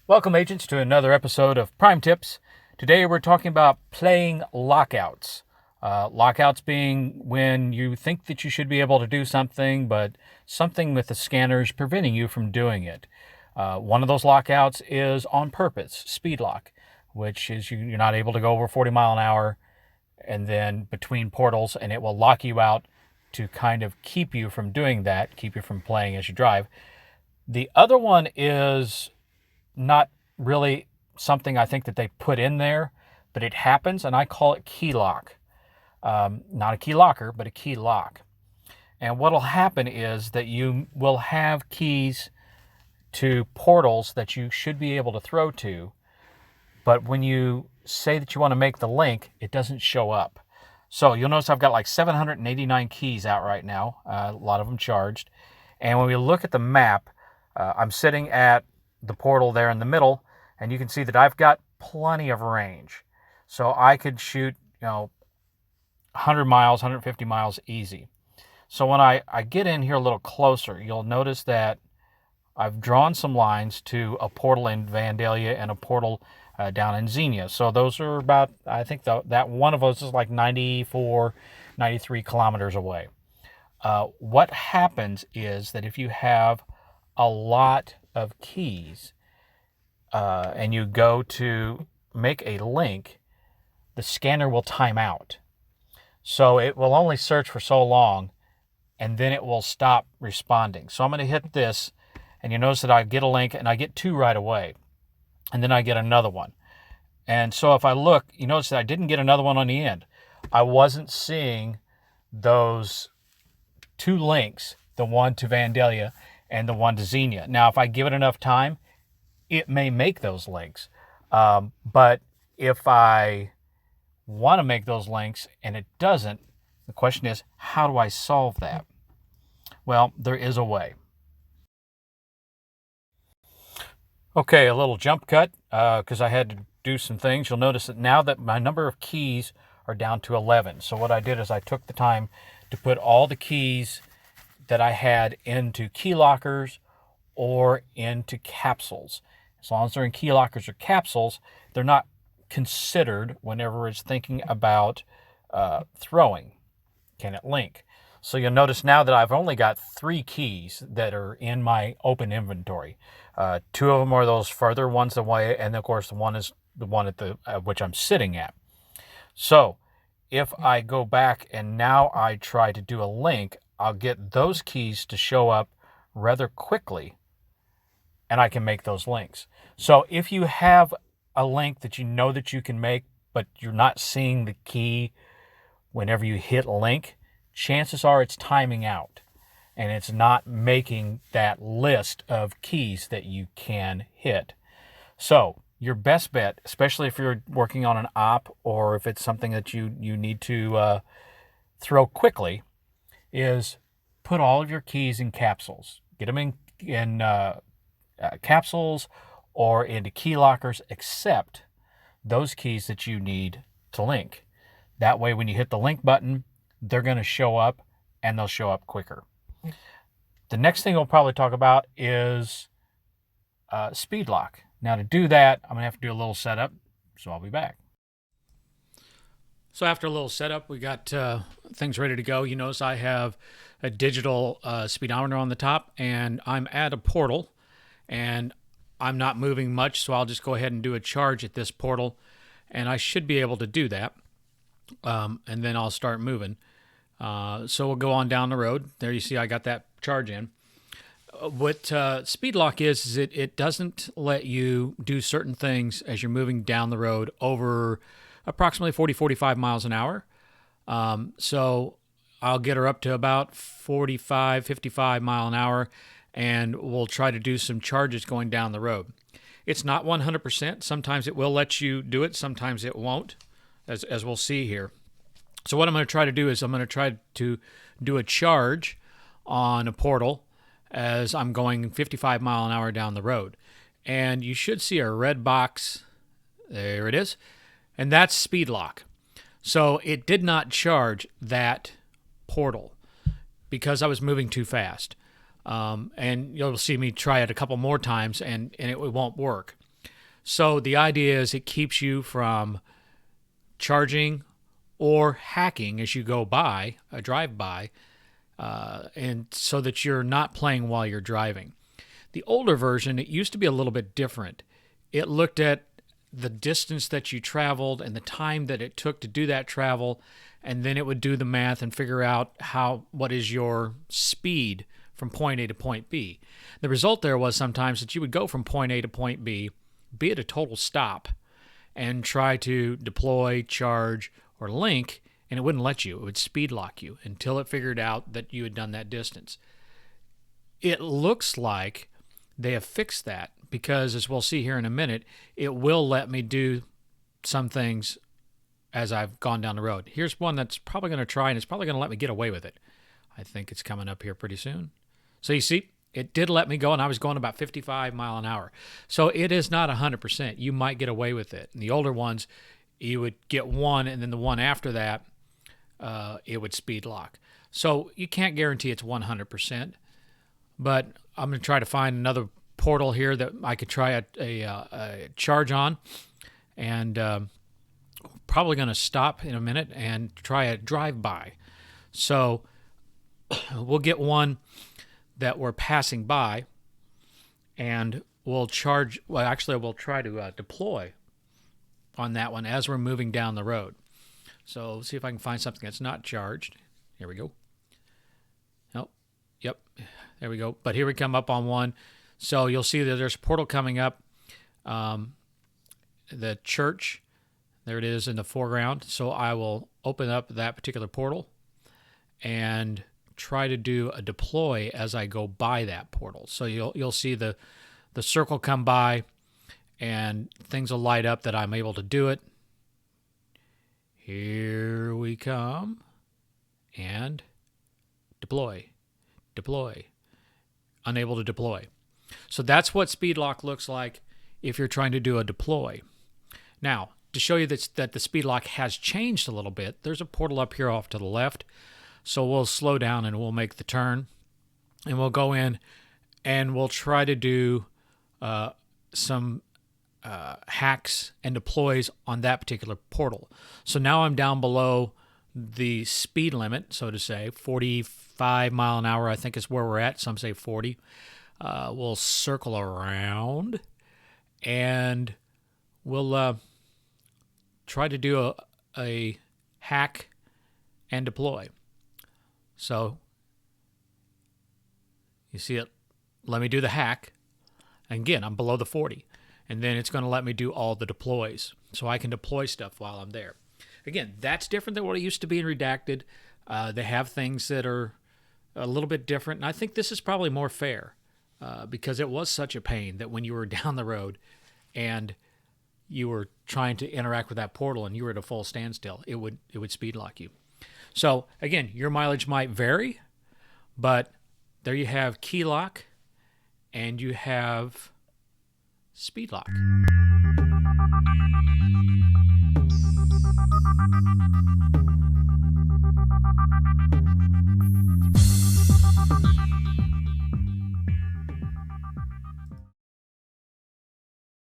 Welcome, agents, to another episode of Prime Tips. Today we're talking about playing lockouts. Lockouts being when you think that you should be able to do something, but something with the scanner is preventing you from doing it. One of those lockouts is on purpose, Speedlock, which is you're not able to go over 40 mile an hour and then between portals, and it will lock you out to kind of keep you from doing that, keep you from playing as you drive. The other one is not really something I think that they put in there, but it happens, and I call it keylock. Not a key locker, but a key lock. And what will happen is that you will have keys to portals that you should be able to throw to, but when you say that you want to make the link, it doesn't show up. So you'll notice I've got like 789 keys out right now, a lot of them charged. And when we look at the map, I'm sitting at the portal there in the middle, and you can see that I've got plenty of range. So I could shoot, 100 miles, 150 miles easy. So when I get in here a little closer, you'll notice that I've drawn some lines to a portal in Vandalia and a portal down in Xenia. So those are about, I think that one of those is like 94, 93 kilometers away. What happens is that if you have a lot of keys and you go to make a link, the scanner will time out. So it will only search for so long, and then it will stop responding. So I'm going to hit this, and you notice that I get a link, and I get two right away. And then I get another one. And so if I look, you notice that I didn't get another one on the end. I wasn't seeing those two links, the one to Vandalia and the one to Xenia. Now, if I give it enough time, it may make those links. But if I want to make those links and it doesn't, the question is, how do I solve that? Well, there is a way. Okay, a little jump cut because I had to do some things. You'll notice that now that my number of keys are down to 11. So what I did is I took the time to put all the keys that I had into key lockers or into capsules. As long as they're in key lockers or capsules, they're not considered whenever it's thinking about throwing. Can it link? So you'll notice now that I've only got 3 keys that are in my open inventory. 2 of them are those further ones away, and of course the one is the one at the which I'm sitting at. So if I go back and now I try to do a link, I'll get those keys to show up rather quickly, and I can make those links. So if you have a link that you know that you can make, but you're not seeing the key whenever you hit link, chances are it's timing out, and it's not making that list of keys that you can hit. So your best bet, especially if you're working on an op or if it's something that you need to throw quickly, is put all of your keys in capsules. Get them in capsules or into key lockers, except those keys that you need to link. That way, when you hit the link button, they're going to show up, and they'll show up quicker. The next thing we'll probably talk about is Speedlock. Now, to do that, I'm going to have to do a little setup, so I'll be back. So after a little setup, we got things ready to go. You notice I have a digital speedometer on the top, and I'm at a portal, and I'm not moving much, so I'll just go ahead and do a charge at this portal, and I should be able to do that, and then I'll start moving. So we'll go on down the road. There you see I got that charge in. What Speedlock is it doesn't let you do certain things as you're moving down the road over approximately 40-45 miles an hour. So I'll get her up to about 45-55 mile an hour, and we'll try to do some charges going down the road. It's not 100%. Sometimes it will let you do it. Sometimes it won't, as we'll see here. So what I'm going to try to do is I'm going to try to do a charge on a portal as I'm going 55 mile an hour down the road. And you should see a red box There it is. And that's Speedlock. So it did not charge that portal because I was moving too fast. And you'll see me try it a couple more times and it won't work. So the idea is it keeps you from charging or hacking as you go by, a drive-by, and so that you're not playing while you're driving. The older version, it used to be a little bit different. It looked at the distance that you traveled and the time that it took to do that travel, and then it would do the math and figure out what is your speed from point A to point B. The result there was sometimes that you would go from point A to point B, be at a total stop, and try to deploy, charge, or link, and it wouldn't let you. It would speed lock you until it figured out that you had done that distance. It looks like they have fixed that because, as we'll see here in a minute, it will let me do some things as I've gone down the road. Here's one that's probably going to try, and it's probably going to let me get away with it. I think it's coming up here pretty soon. So you see, it did let me go, and I was going about 55 miles an hour. So it is not 100%. You might get away with it. And the older ones, you would get one, and then the one after that, it would speed lock. So you can't guarantee it's 100%, but I'm going to try to find another portal here that I could try a charge on, and probably going to stop in a minute and try a drive-by. So we'll get one that we're passing by, and we'll charge. Well, actually, we'll try to deploy on that one as we're moving down the road. So see if I can find something that's not charged. Here we go. Oh, yep, there we go. But here we come up on one. So you'll see that there's a portal coming up. The church, there it is in the foreground. So I will open up that particular portal and try to do a deploy as I go by that portal. So you'll see the circle come by, and things will light up that I'm able to do it. Here we come, and deploy, unable to deploy. So that's what Speedlock looks like if you're trying to do a deploy. Now, to show you that the Speedlock has changed a little bit, there's a portal up here off to the left. So we'll slow down and we'll make the turn, and we'll go in and we'll try to do some hacks and deploys on that particular portal. So now I'm down below the speed limit, so to say, 45 mile an hour, I think is where we're at. Some say 40. We'll circle around, and we'll try to do a hack and deploy. So you see it, let me do the hack. Again, I'm below the 40. And then it's going to let me do all the deploys. So I can deploy stuff while I'm there. Again, that's different than what it used to be in Redacted. They have things that are a little bit different. And I think this is probably more fair because it was such a pain that when you were down the road and you were trying to interact with that portal and you were at a full standstill, it would speed lock you. So again, your mileage might vary, but there you have Keylock and you have Speedlock.